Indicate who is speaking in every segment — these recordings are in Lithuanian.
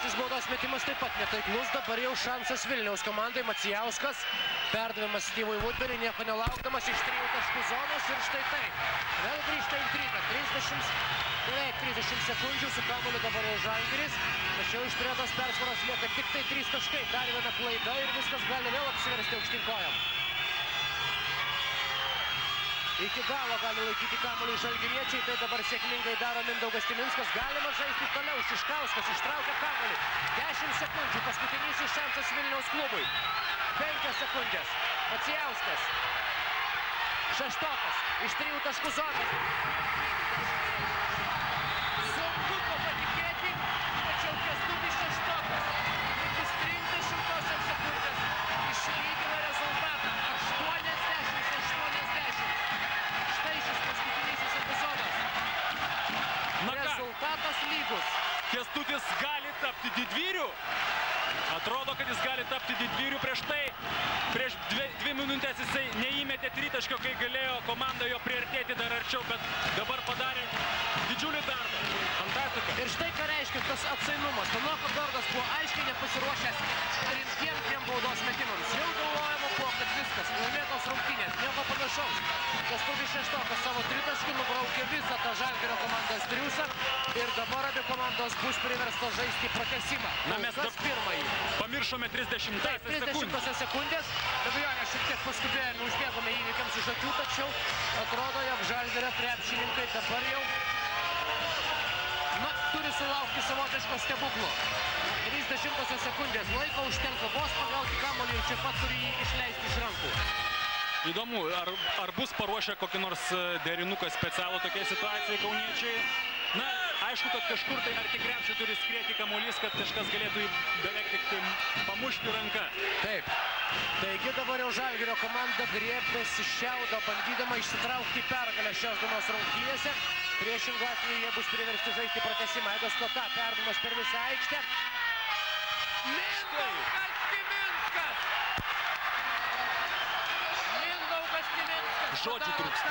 Speaker 1: Trečiasis baudos metimas taip pat netaiklus, dabar jau šansas Vilniaus komandai. Macijauskas, perdavimas Styvui Vudberiui, nieko nelaukdamas iš 3 taškų zonos ir štai taip. Vėl grįžta intriga, beveik 30 sekundžių su kamuoliu dabar jau Žalgiris, tačiau iš turėtos persvaros lieka tik tai 3 taškai, dar viena klaida ir viskas gali vėl apsiversti aukštyn kojom. Iki galo gali laikyti kamuolį žalgiriečiai, tai dabar sėkmingai daro Mindaugas Timinskas, galima žaisti toliau, Šiškauskas ištraukia kamuolį, 10 sekundžių, paskutinysis šansas Vilniaus klubui, 5 sekundės, Macijauskas, Šeštokas, iš 3 taškų zonos. Sunku to patikėti, tačiau Kęstutis Šeštokas, likus 30 sekundės, išlygina rezultatą, 80-80. Štai šis paskutinysis epizodas. Rezultatas lygus.
Speaker 2: Kęstutis gali tapti didvyriu. Atrodo, kad jis gali tapti didvyriu. Prieš 2 minutės jisai neįmetė tritaškio, kai galėjo komanda jo priartėti dar arčiau, bet dabar padarė didžiulį darbą. Fantastika.
Speaker 1: Ir štai ką reiškia tas atsainumas. Tanoko Gordas buvo aiškiai nepasiruošęs rimtiem baudos metimams. Jau galvojama buvo, kad viskas, laimėtos rungtynės, nieko panašaus. Kęstutis Šeštokas savo tritaškį nubraukė visą tą Žalgirio komandos triūsą ir dabar abi komandos bus priverstos žaisti pratęsimą.
Speaker 2: Na, mes pirmąjį. Pamiršome 30
Speaker 1: sekundės. Abejonė, šiek tiek paskubėjome, užbėgome įvykiams iš akių, tačiau atrodo, jog Žalgirio krepšininkai dabar jau turi sulaukti savotiško stebuklo. 30 sekundės laiko užtenka vos pagauti kamuolį ir čia pat turi jį išleisti iš rankų.
Speaker 2: Įdomu, ar bus paruošę kokį nors derinuką specialų tokiai situacijai kauniečiai? Na, aišku, kad kažkur tai arti krepšio turi skrieti kamuolys, kad kažkas galėtų beveik tik tai pamušti ranką.
Speaker 1: Taip. Taigi dabar jau Žalgirio komanda griebėsi šiaudo, bandydama išsitraukti pergalę šios dienos rungtynėse. Priešingų atveju jie bus priversti žaisti pratęsimą. Aidas Kota, perdavimas per visą aikštę. Mindaugas Timinskas
Speaker 2: žodžių trūksta.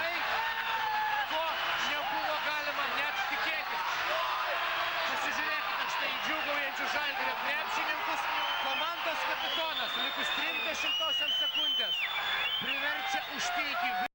Speaker 1: Ko nebuvo galima net tikėtis. Pasižiūrėkite štai džiūgaujančių Žalgirio krepšininkus. Komandos kapitonas likus 30 sekundės priverčia užtilti